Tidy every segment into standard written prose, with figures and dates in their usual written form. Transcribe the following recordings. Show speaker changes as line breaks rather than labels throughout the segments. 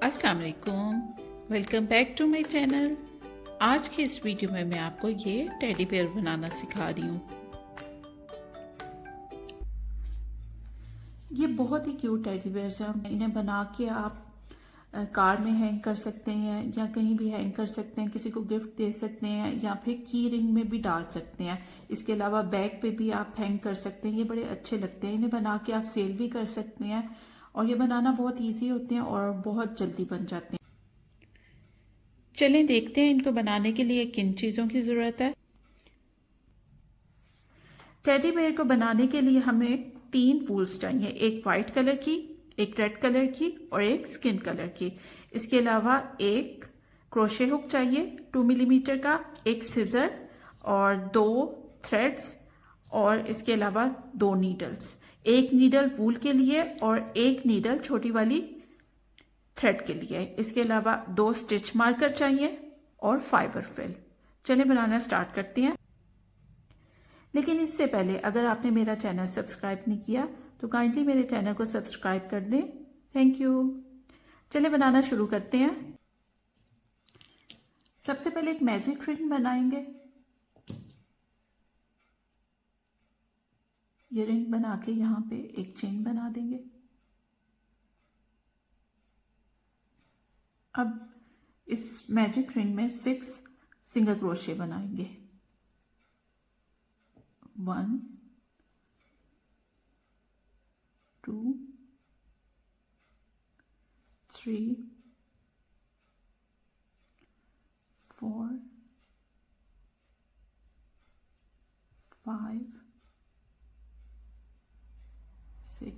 अस्सलाम वालेकुम, welcome back to my channel. आज की इस वीडियो में मैं आपको ये टेडी बेयर बनाना सिखा रही हूँ। ये बहुत ही क्यूट टेडी बेयर्स हैं। इन्हें बना के आप कार में हैंग कर सकते हैं या कहीं भी हैंग कर सकते हैं, किसी को गिफ्ट दे सकते हैं या फिर की रिंग में भी डाल सकते हैं। इसके अलावा बैग पे भी आप हैंग कर सकते हैं। ये बड़े अच्छे लगते हैं। इन्हें बना के आप सेल भी कर सकते हैं और ये बनाना बहुत ईजी होते हैं और बहुत जल्दी बन जाते हैं। चलें देखते हैं इनको बनाने के लिए किन चीज़ों की ज़रूरत है। टेडी बेयर को बनाने के लिए हमें 3 वूल्स चाहिए, एक वाइट कलर की, एक रेड कलर की और एक स्किन कलर की। इसके अलावा एक क्रोशे हुक चाहिए 2 मिलीमीटर का, एक सिजर और 2 थ्रेड्स और इसके अलावा 2 नीडल्स, एक नीडल वूल के लिए और एक नीडल छोटी वाली थ्रेड के लिए। इसके अलावा 2 स्टिच मार्कर चाहिए और फाइबर फिल। चलिए बनाना स्टार्ट करते हैं। लेकिन इससे पहले अगर आपने मेरा चैनल सब्सक्राइब नहीं किया तो काइंडली मेरे चैनल को सब्सक्राइब कर दें। Thank you. चलिए बनाना शुरू करते हैं। सबसे पहले एक मैजिक रिंग बनाएंगे। ये रिंग बना के यहाँ पे एक चेन बना देंगे। अब इस मैजिक रिंग में 6 सिंगल क्रोशे बनाएंगे। 1 2 3 4 5 6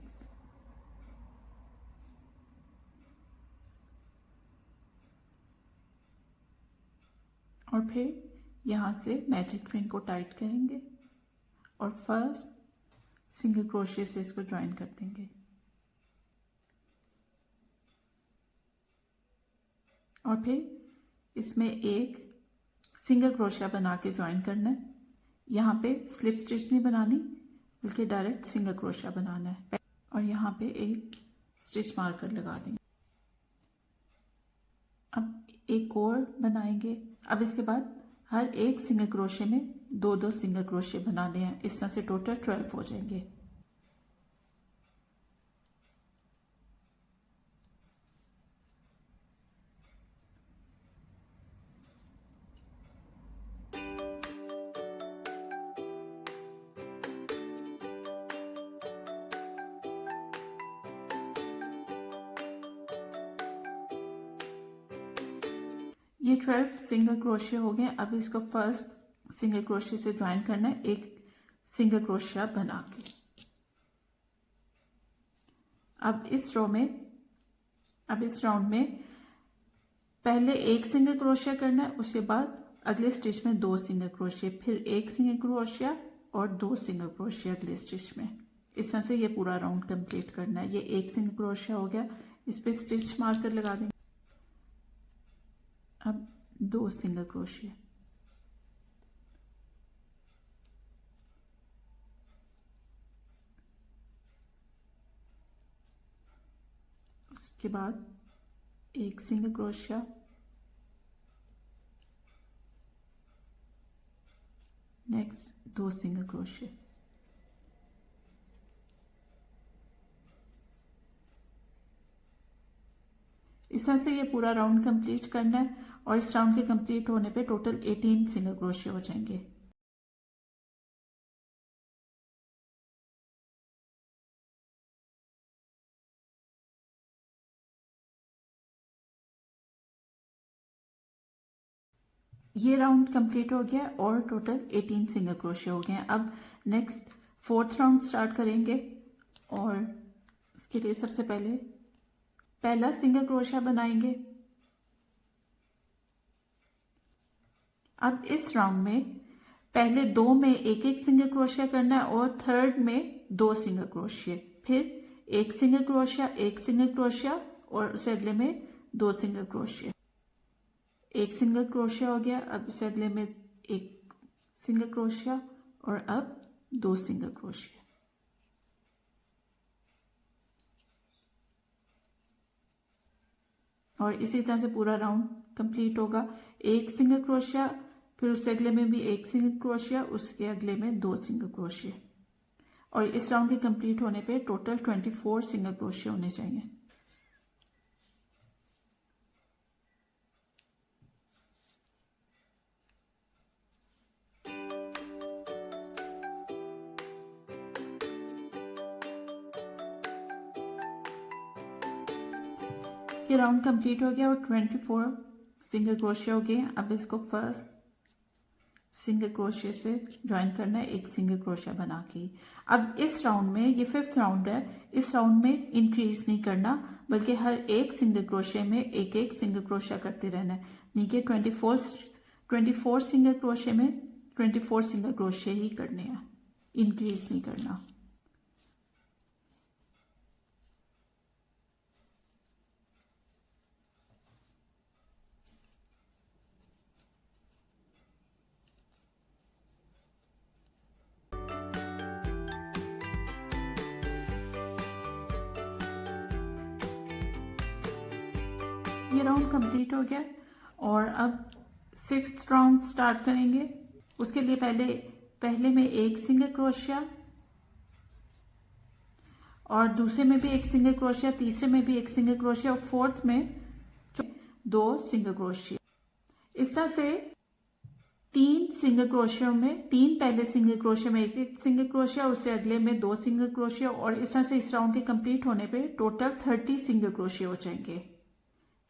और फिर यहाँ से मैजिक रिंग को टाइट करेंगे और फर्स्ट सिंगल क्रोशे से इसको ज्वाइन कर देंगे और फिर इसमें एक सिंगल क्रोशा बना के ज्वाइन करना है। यहाँ पे स्लिप स्टिच नहीं बनानी बल्कि डायरेक्ट सिंगल क्रोशा बनाना है और यहाँ पे एक स्टिच मार्कर लगा देंगे। अब एक और बनाएंगे। अब इसके बाद हर एक सिंगल क्रोशे में 2-2 सिंगल क्रोशे बनाने हैं। इस तरह से टोटल 12 हो जाएंगे। ये 12 सिंगल क्रोशे हो गए। अब इसको फर्स्ट सिंगल क्रोशे से ज्वाइन करना है एक सिंगल क्रोशिया बना के। अब इस राउंड में पहले एक सिंगल क्रोशिया करना है, उसके बाद अगले स्टिच में 2 सिंगल क्रोशिया, फिर एक सिंगल क्रोशिया और 2 सिंगल क्रोशिया अगले स्टिच में। इस तरह से ये पूरा राउंड कंप्लीट करना है। ये एक सिंगल क्रोशिया हो गया, इस पे स्टिच मार्कर लगा देंगे। अब 2 सिंगल क्रोशिया, उसके बाद एक single crochet, next 2 single crochet. इस तरह से ये पूरा राउंड कंप्लीट करना है और इस राउंड के कंप्लीट होने पे टोटल 18 सिंगल क्रोशिया हो जाएंगे। ये राउंड कंप्लीट हो गया और टोटल 18 सिंगल क्रोशिया हो गए हैं। अब नेक्स्ट 4th राउंड स्टार्ट करेंगे और इसके लिए सबसे पहले पहला सिंगल क्रोशिया बनाएंगे। अब इस राउंड में पहले 2 में एक एक सिंगल क्रोशिया करना है और थर्ड में 2 सिंगल क्रोशिया, फिर एक सिंगल क्रोशिया, एक सिंगल क्रोशिया और उसे अगले में 2 सिंगल क्रोशिया। एक सिंगल क्रोशिया हो गया। अब उसे अगले में एक सिंगल क्रोशिया और अब 2 सिंगल क्रोशिया। और इसी तरह से पूरा राउंड कंप्लीट होगा। एक सिंगल क्रोशिया, फिर उससे अगले में भी एक सिंगल क्रोशिया, उसके अगले में 2 सिंगल क्रोशिया। और इस राउंड के कंप्लीट होने पे टोटल 24 सिंगल क्रोशिया होने चाहिए। ये राउंड कंप्लीट हो गया और 24 सिंगल क्रोशिया हो गए। अब इसको फर्स्ट सिंगल क्रोशिया से ज्वाइन करना है, एक सिंगल क्रोशिया बना के। अब इस राउंड में, ये 5th राउंड है, इस राउंड में इंक्रीज नहीं करना, बल्कि हर एक सिंगल क्रोशिया में एक एक सिंगल क्रोशिया करते रहना है। यानी कि 24 सिंगल क्रोशिया में 24 सिंगल क्रोशिया ही करने हैं, इंक्रीज नहीं करना। ये राउंड कंप्लीट हो गया और अब 6th राउंड स्टार्ट करेंगे। उसके लिए पहले में एक सिंगल क्रोशिया, और दूसरे में भी एक सिंगल क्रोशिया, तीसरे में भी एक सिंगल क्रोशिया, और 4th में 2 सिंगल क्रोशिया। इस तरह से 3 सिंगल क्रोशिया में, 3 पहले सिंगल क्रोशिया में एक सिंगल क्रोशिया, उससे अगले में 2 सिंगल क्रोशिया, और इस तरह से इस राउंड के कंप्लीट होने पे टोटल 30 सिंगल क्रोशिया हो जाएंगे।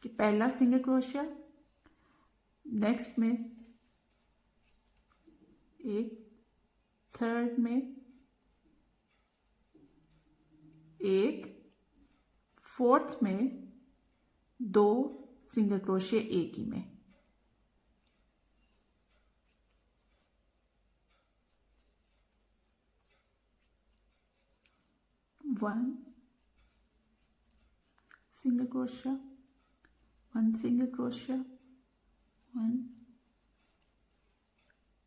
कि पहला सिंगल क्रोशिया, नेक्स्ट में एक, थर्ड में एक, 4th में 2 सिंगल क्रोशिया एक ही में। One single crochet, 1 single crochet, 1,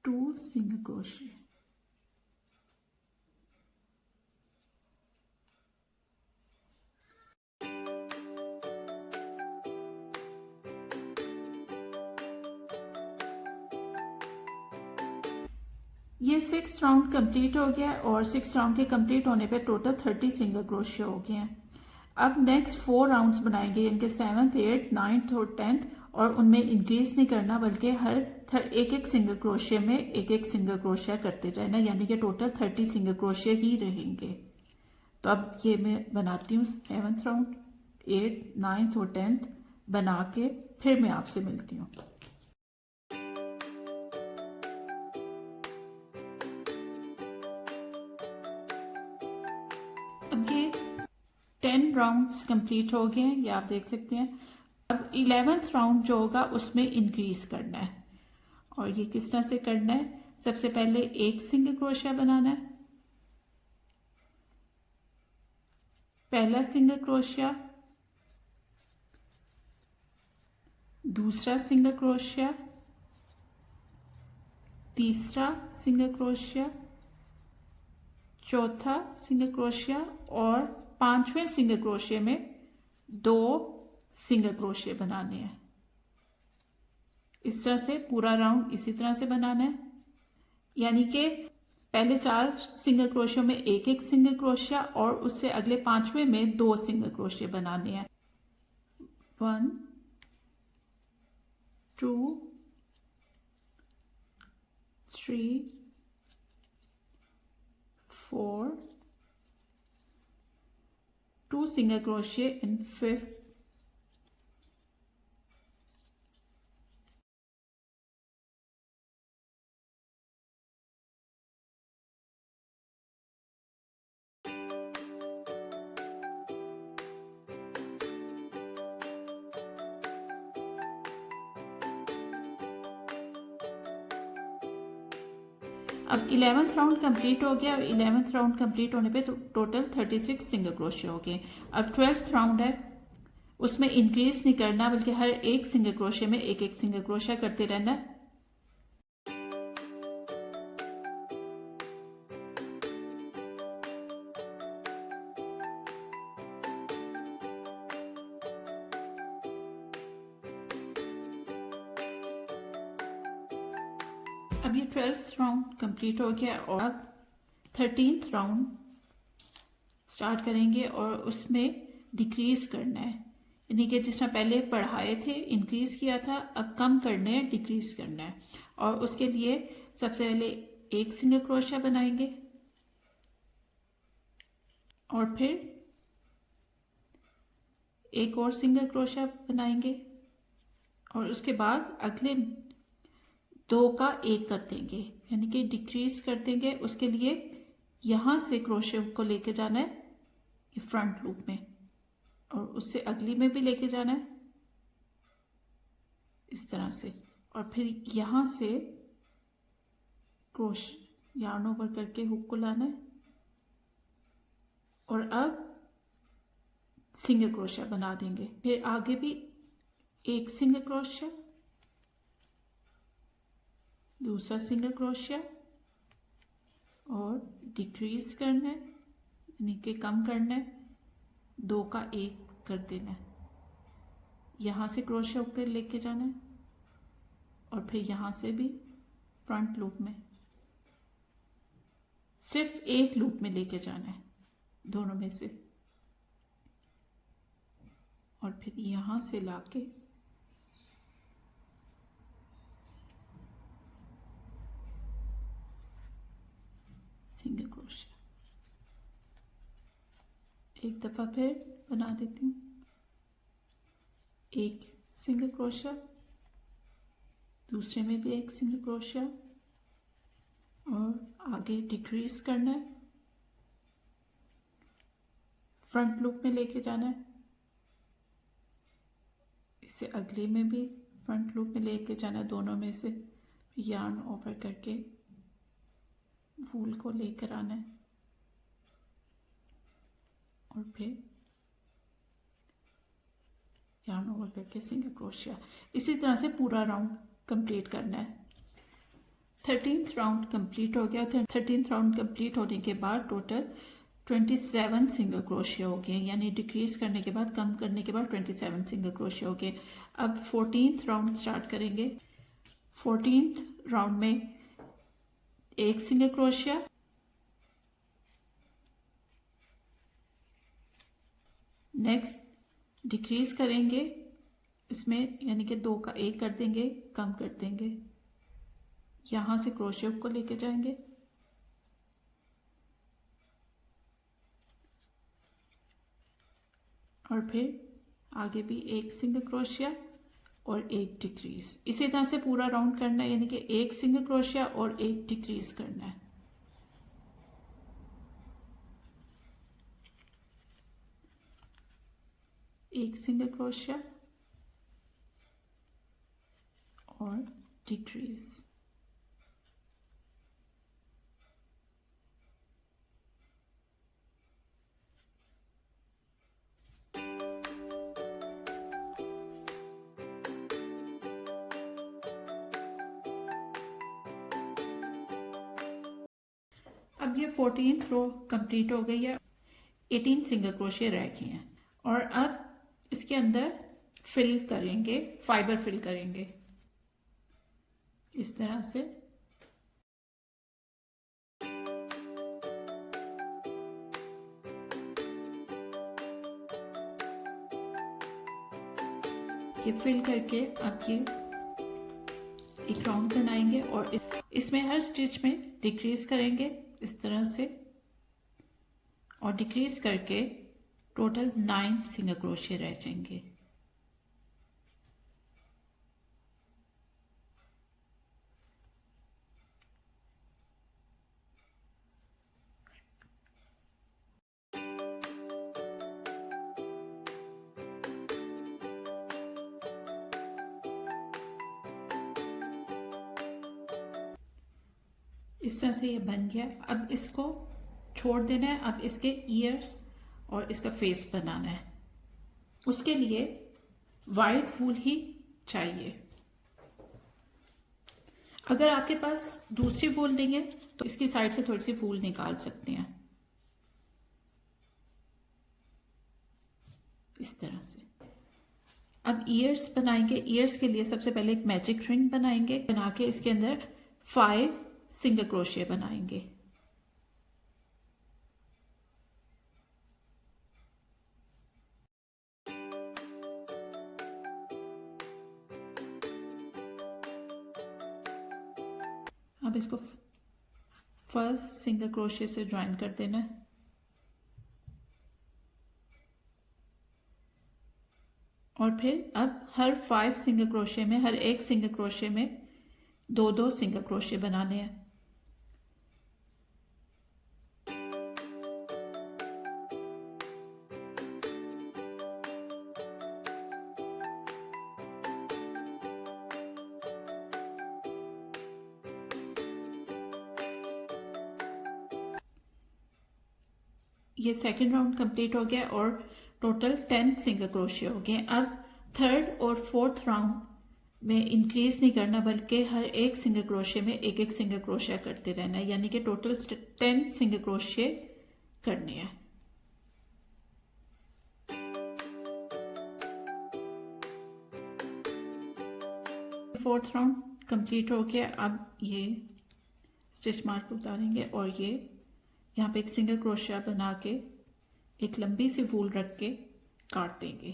2 single crochet. ये 6th राउंड कंप्लीट हो गया और 6th राउंड के कंप्लीट होने पे टोटल 30 सिंगल क्रोशिया हो गए हैं। अब नेक्स्ट 4 राउंड्स बनाएंगे, इनके 7th, 8th, 9th और 10th, और उनमें इंक्रीज नहीं करना, बल्कि हर एक एक सिंगल क्रोशिया में एक एक सिंगल क्रोशिया करते रहना, यानी कि टोटल 30 सिंगल क्रोशिया ही रहेंगे। तो अब ये मैं बनाती हूँ 7th राउंड, 8th, 9th और 10th बना के फिर मैं आपसे मिलती हूँ। अब ये 10 राउंड्स कंप्लीट हो गए हैं, ये आप देख सकते हैं। अब 11th राउंड जो होगा उसमें इंक्रीज करना है, और ये किस तरह से करना है? सबसे पहले एक सिंगल क्रोशिया बनाना है, पहला सिंगल क्रोशिया, दूसरा सिंगल क्रोशिया, तीसरा सिंगल क्रोशिया, चौथा सिंगल क्रोशिया, और 5वें सिंगल क्रोशिया में 2 सिंगल क्रोशिया बनाने हैं। इस तरह से पूरा राउंड इसी तरह से बनाना है, यानी कि पहले 4 सिंगल क्रोशिया में एक एक सिंगल क्रोशिया, और उससे अगले 5वें में 2 सिंगल क्रोशिया बनाने हैं। 1, 2, 3, 4, 2 single crochet in 5th, अब 11th राउंड कंप्लीट हो गया। 11th राउंड कंप्लीट होने पे तो टोटल 36 सिंगल क्रोशिया हो गए। अब 12th राउंड है, उसमें इंक्रीज नहीं करना, बल्कि हर एक सिंगल क्रोशिया में एक एक सिंगल क्रोशिया करते रहना। अब ये 12th राउंड कंप्लीट हो गया और अब 13th राउंड स्टार्ट करेंगे और उसमें डिक्रीज करना है, यानी कि जिस तरह पहले बढ़ाए थे इंक्रीज किया था, अब कम करने हैं, डिक्रीज करना है। और उसके लिए सबसे पहले एक सिंगल क्रोशिया बनाएंगे और फिर एक और सिंगल क्रोशिया बनाएंगे और उसके बाद अगले दो का एक कर देंगे, यानी कि डिक्रीज कर देंगे। उसके लिए यहां से क्रोशिया को लेके जाना है फ्रंट लूप में और उससे अगली में भी लेके जाना है इस तरह से, और फिर यहां से क्रोश यार्न ओवर करके हुक को लाना है और अब सिंगल क्रोशिया बना देंगे। फिर आगे भी एक सिंगल क्रोशिया, दूसरा सिंगल क्रोशिया और डिक्रीज करना है, यानी कि कम करना है, दो का एक कर देना है, यहां से क्रोशिया होकर लेके जाना है और फिर यहां से भी फ्रंट लूप में सिर्फ एक लूप में लेके जाना है दोनों में से, और फिर यहां से लाके सिंगल क्रोशिया। एक दफा फिर बना देती हूँ, एक सिंगल क्रोशिया, दूसरे में भी एक सिंगल क्रोशिया और आगे डिक्रीज करना है, फ्रंट लूप में लेके जाना है, इससे अगले में भी फ्रंट लूप में लेके जाना है, दोनों में से यार्न ओवर करके वूल को लेकर आना है और फिर यार्न ओवर करके सिंगल क्रोशिया। इसी तरह से पूरा राउंड कंप्लीट करना है। 13th राउंड कंप्लीट हो गया। 13th राउंड कंप्लीट होने के बाद टोटल 27 सिंगल क्रोशिया हो गए, यानी डिक्रीज करने के बाद, कम करने के बाद 27 सिंगल क्रोशिया हो गए। अब 14th राउंड स्टार्ट करेंगे। 14th राउंड में एक सिंगल क्रोशिया, नेक्स्ट डिक्रीज करेंगे इसमें, यानी कि दो का एक कर देंगे, कम कर देंगे, यहां से क्रोशिया को लेके जाएंगे और फिर आगे भी एक सिंगल क्रोशिया और एक डिक्रीज। इसी तरह से पूरा राउंड करना है, यानी कि एक सिंगल क्रोशिया और एक डिक्रीज करना है। एक सिंगल क्रोशिया और डिक्रीज। अब ये 14th रो कंप्लीट हो गई है, 18 सिंगल क्रोशिया रह गए हैं और अब इसके अंदर फिल करेंगे, फाइबर फिल करेंगे इस तरह से। ये फिल करके अब ये एक राउंड बनाएंगे और इसमें हर स्टिच में डिक्रीज करेंगे इस तरह से, और डिक्रीज करके टोटल 9 सिंगल क्रोशिया रह जाएंगे। इस तरह से ये बन गया। अब इसको छोड़ देना है। अब इसके ईयर्स और इसका फेस बनाना है। उसके लिए वाइट वूल ही चाहिए। अगर आपके पास दूसरी वूल नहीं है तो इसकी साइड से थोड़ी सी वूल निकाल सकते हैं इस तरह से। अब ईयर्स बनाएंगे। ईयर्स के लिए सबसे पहले एक मैजिक रिंग बनाएंगे, बना के इसके अंदर 5 सिंगल क्रोशिया बनाएंगे। अब इसको फर्स्ट सिंगल क्रोशिया से ज्वाइन कर देना है। और फिर अब हर 5 सिंगल क्रोशिया में, हर एक सिंगल क्रोशिया में 2 सिंगल क्रोशिया बनाने हैं। ये सेकेंड राउंड कंप्लीट हो गया और टोटल 10 सिंगल क्रोशिया हो गए। अब थर्ड और फोर्थ राउंड में इंक्रीज नहीं करना, बल्कि हर एक सिंगल क्रोशिया में एक एक सिंगल क्रोशिया करते रहना है, यानी कि टोटल 10 सिंगल क्रोशिया करने हैं। फोर्थ राउंड कंप्लीट हो गया। अब ये स्टिच मार्क उतारेंगे और ये यहाँ पे एक सिंगल क्रोशिया बना के एक लंबी सी वूल रख के काट देंगे।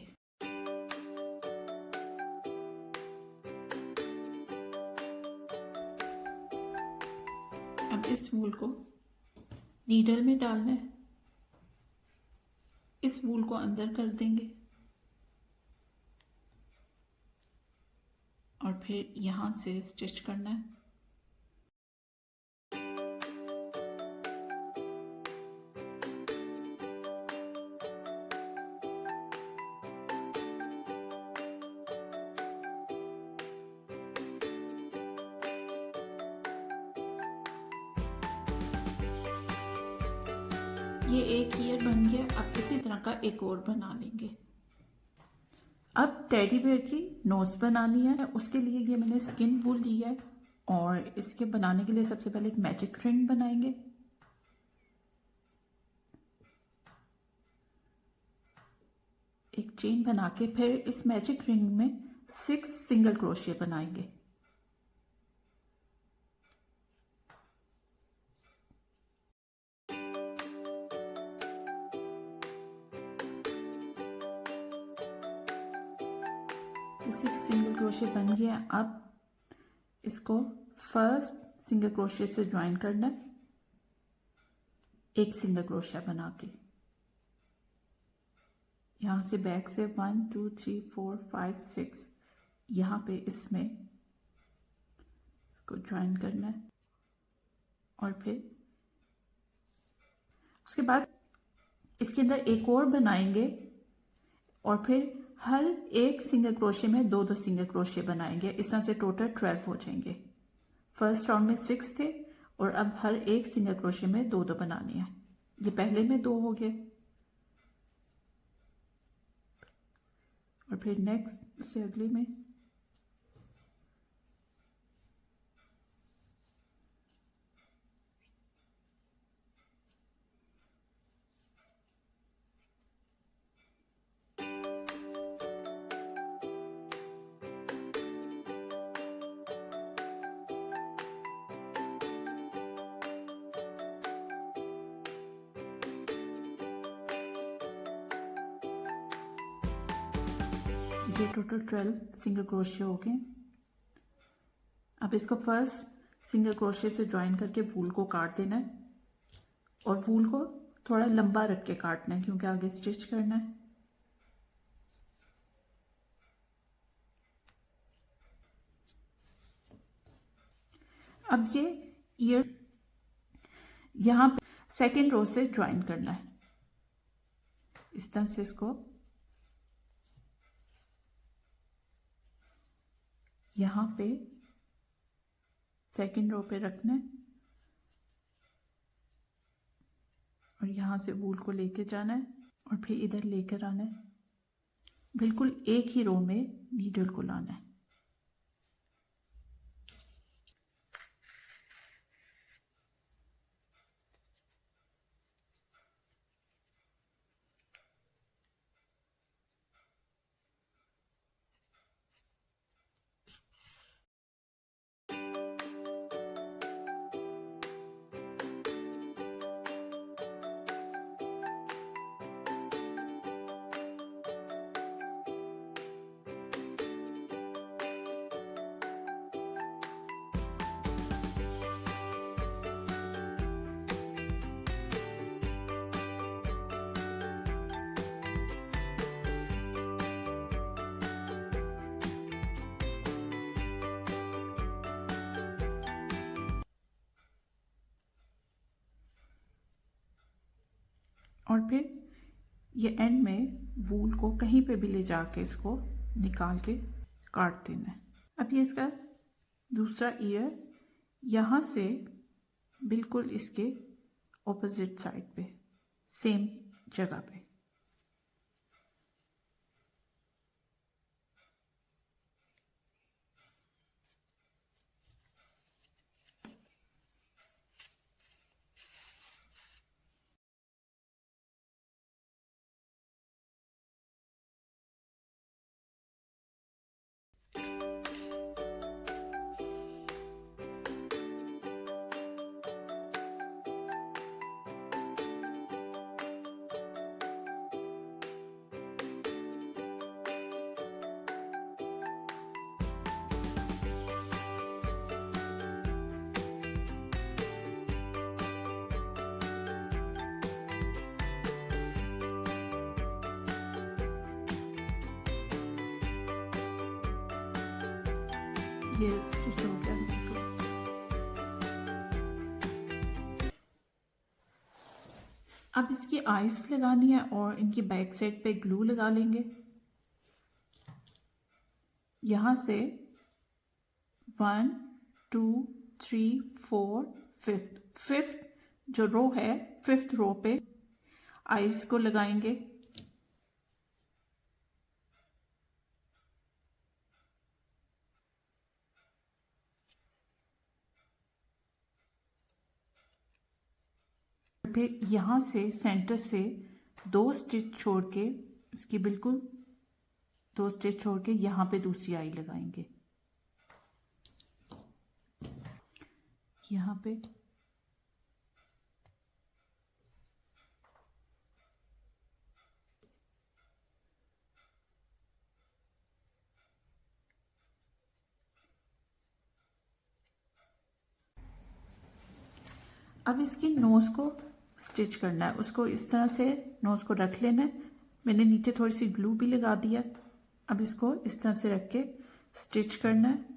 अब इस वूल को नीडल में डालना है, इस वूल को अंदर कर देंगे और फिर यहाँ से स्टिच करना है। ये एक ईयर बन गया। अब इसी तरह का एक और बना लेंगे। अब टेडी बेयर की नोज बनानी है। उसके लिए ये मैंने स्किन वूल ली है और इसके बनाने के लिए सबसे पहले एक मैजिक रिंग बनाएंगे। एक चेन बना के फिर इस मैजिक रिंग में 6 सिंगल क्रोशिया बनाएंगे। तो 6 सिंगल क्रोशिया बन गया। अब इसको फर्स्ट सिंगल क्रोशिया से ज्वाइन करना है, एक सिंगल क्रोशिया बना के यहाँ से बैक से 1 2 3 4 5 6 यहाँ पे इसमें इसको ज्वाइन करना है और फिर उसके बाद इसके अंदर एक और बनाएंगे और फिर हर एक सिंगल क्रोशिया में 2 सिंगल क्रोशिया बनाएंगे। इस तरह से टोटल 12 हो जाएंगे। फर्स्ट राउंड में 6 थे और अब हर एक सिंगल क्रोशिया में 2 बनाने हैं। ये पहले में 2 हो गए और फिर नेक्स्ट उससे अगले में ये टोटल 12 सिंगल क्रोशिया हो गए। अब इसको फर्स्ट सिंगल क्रोशिया से ज्वाइन करके वूल को काट देना है और वूल को थोड़ा लंबा रख के काटना है क्योंकि आगे स्टिच करना है। अब ये ईयर यहाँ पे सेकेंड रो से ज्वाइन करना है। इस तरह से इसको यहाँ पे सेकेंड रो पे रखना है और यहाँ से वूल को लेके जाना है और फिर इधर लेकर आना है। बिल्कुल एक ही रो में नीडल को लाना है। और फिर ये एंड में वूल को कहीं पे भी ले जाके इसको निकाल के काट देना है। अब ये इसका दूसरा ईयर यहाँ से बिल्कुल इसके ऑपोजिट साइड पे सेम जगह पे। ये स्टिच हो गया इसको। अब इसकी आइस लगानी है और इनकी बैक साइड पे ग्लू लगा लेंगे। यहाँ से 1 2 3 4 5th जो रो है 5th रो पे आइस को लगाएंगे। फिर यहाँ से सेंटर से 2 स्टिच छोड़ के इसकी बिल्कुल 2 स्टिच छोड़ के यहाँ पे दूसरी आई लगाएंगे। यहाँ पे अब इसकी नोज को स्टिच करना है। उसको इस तरह से नोज को रख लेना है। मैंने नीचे थोड़ी सी ग्लू भी लगा दिया। अब इसको इस तरह से रख के स्टिच करना है।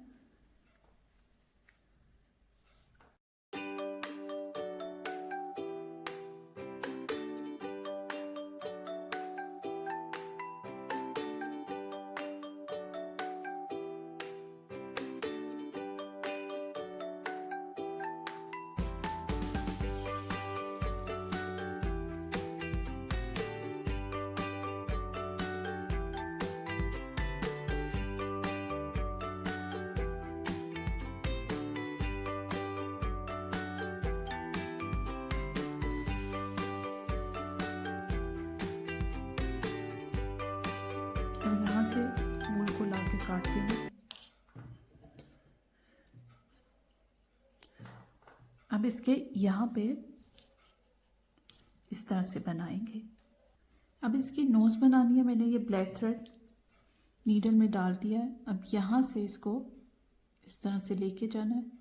यहाँ से वूल को लाके काट देंगे। अब इसके यहाँ पे इस तरह से बनाएंगे। अब इसकी नोज बनानी है। मैंने ये ब्लैक थ्रेड नीडल में डाल दिया है। अब यहाँ से इसको इस तरह से लेके जाना है।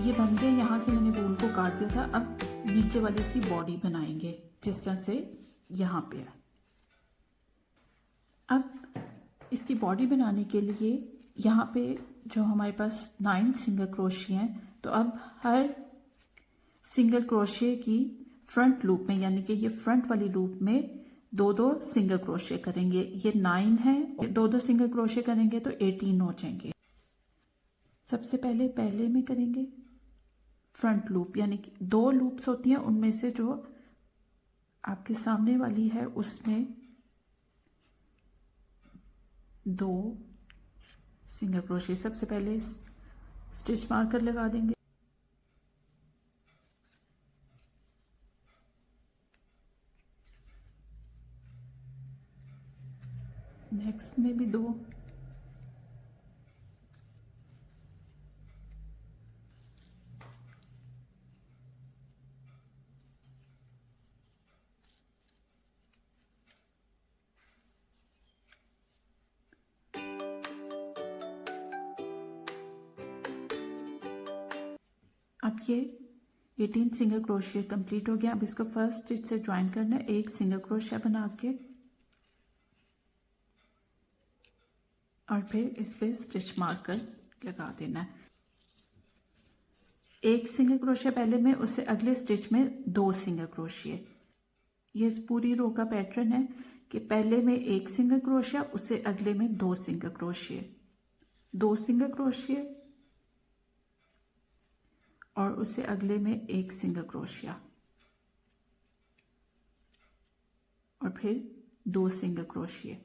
ये बन गया। यहाँ से मैंने वूल को काट दिया था। अब नीचे वाली इसकी बॉडी बनाएंगे जिस तरह से यहाँ पे है। अब इसकी बॉडी बनाने के लिए यहाँ पे जो हमारे पास 9 सिंगल क्रोशिया हैं, तो अब हर सिंगल क्रोशिया की फ्रंट लूप में, यानी कि ये फ्रंट वाली लूप में 2-2 सिंगल क्रोशिया करेंगे। ये 9 है, 2-2 सिंगल क्रोशिया करेंगे तो 18 हो जाएंगे। सबसे पहले में करेंगे फ्रंट लूप, यानी कि 2 लूप्स होती हैं, उनमें से जो आपके सामने वाली है उसमें 2 सिंगल क्रोशिया। सबसे पहले स्टिच मार्कर लगा देंगे। नेक्स्ट में भी 2, अब ये 18 सिंगल क्रोशिया कंप्लीट हो गया। अब इसको फर्स्ट स्टिच से ज्वाइन करना है, एक सिंगल क्रोशिया बना के और फिर इस पे स्टिच मार्कर लगा देना है। एक सिंगल क्रोशिया पहले में, उससे अगले स्टिच में 2 सिंगल क्रोशिया। ये इस पूरी रो का पैटर्न है कि पहले में एक सिंगल क्रोशिया, उससे अगले में 2 सिंगल क्रोशिया, 2 सिंगल क्रोशिया और उससे अगले में एक सिंगल क्रोशिया और फिर 2 सिंगल क्रोशिया।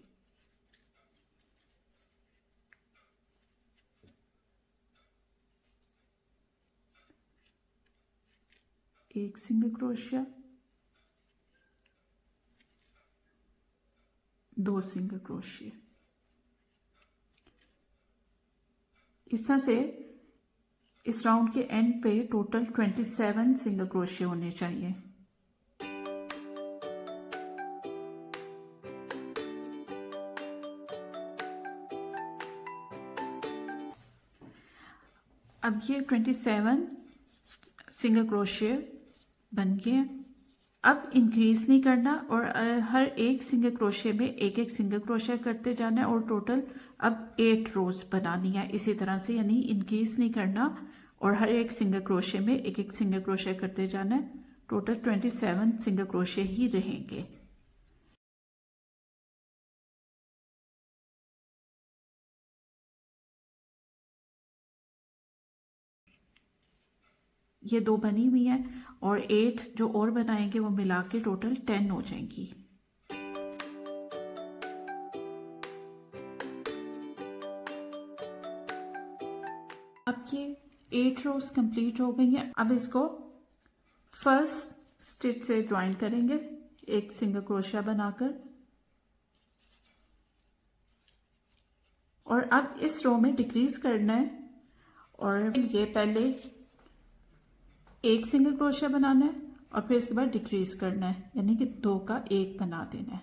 एक सिंगल क्रोशिया, 2 सिंगल क्रोशिया। इस तरह से इस राउंड के एंड पे टोटल 27 सिंगल क्रोशिया होने चाहिए। अब ये 27 सिंगल क्रोशिया बन गए। अब इंक्रीज नहीं करना और हर एक सिंगल क्रोशिया में एक एक सिंगल क्रोशिया करते जाना है और टोटल अब 8 रोज बनानी है इसी तरह से, यानी इंक्रीज नहीं करना और हर एक सिंगल क्रोशिया में एक एक सिंगल क्रोशिया करते जाना है। टोटल 27 सिंगल क्रोशिया ही रहेंगे। ये 2 बनी हुई हैं और 8 जो और बनाएंगे वो मिला के टोटल 10 हो जाएंगी। अब ये 8 रोज कंप्लीट हो गई हैं। अब इसको फर्स्ट स्टिच से ज्वाइन करेंगे, एक सिंगल क्रोशिया बनाकर, और अब इस रो में डिक्रीज करना है और ये पहले एक सिंगल क्रोशिया बनाना है और फिर उसके बाद डिक्रीज करना है, यानी कि 2 का 1 बना देना है।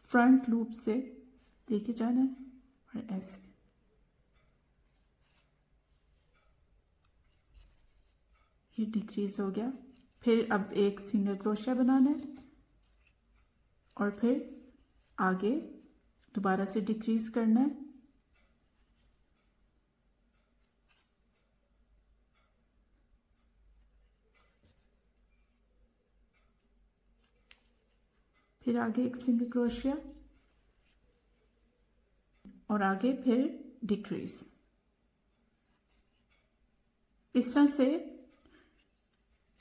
फ्रंट लूप से लेके जाना है और ऐसे ये डिक्रीज हो गया। फिर अब एक सिंगल क्रोशिया बनाना है और फिर आगे दोबारा से डिक्रीज करना है। फिर आगे एक सिंगल क्रोशिया और आगे फिर डिक्रीज। इस तरह से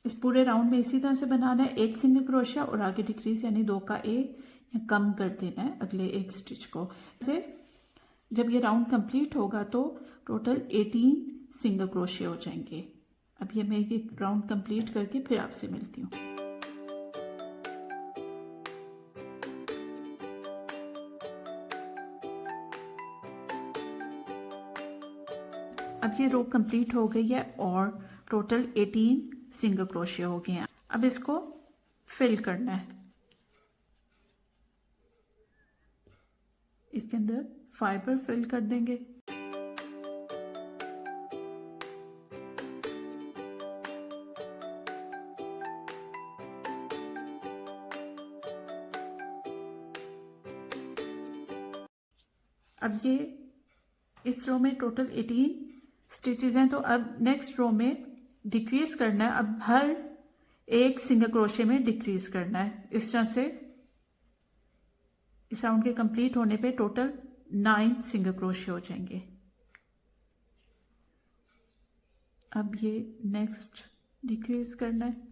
इस पूरे राउंड में इसी तरह से बनाना है, एक सिंगल क्रोशिया और आगे डिक्रीज, यानी 2 का 1 कम कर देना है अगले एक स्टिच को। ऐसे जब ये राउंड कंप्लीट होगा तो टोटल 18 सिंगल क्रोशिया हो जाएंगे। अब ये मैं एक राउंड कंप्लीट करके फिर आपसे मिलती हूँ। अब ये रो कंप्लीट हो गई है और टोटल 18 सिंगल क्रोशिया हो गए हैं। अब इसको फिल करना है, इसके अंदर फाइबर फिल कर देंगे। अब ये इस रो में टोटल 18 स्टिचेस हैं, तो अब नेक्स्ट रो में डिक्रीज करना है। अब हर एक सिंगल क्रोशिया में डिक्रीज करना है। इस तरह से इस राउंड के कंप्लीट होने पे टोटल 9 सिंगल क्रोशिया हो जाएंगे। अब ये नेक्स्ट डिक्रीज करना है।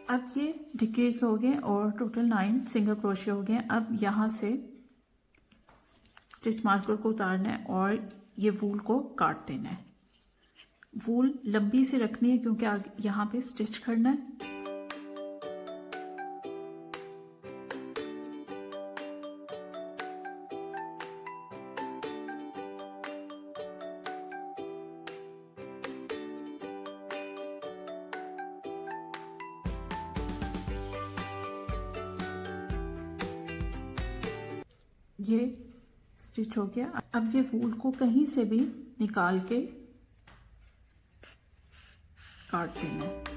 अब ये डिक्रीज हो गए और टोटल 9 सिंगल क्रोशिया हो गए। अब यहाँ से स्टिच मार्कर को उतारना है और ये वूल को काट देना है। वूल लंबी सी रखनी है क्योंकि यहाँ पे स्टिच करना है। ये स्टिच हो गया। अब ये वूल को कहीं से भी निकाल के काट देना है।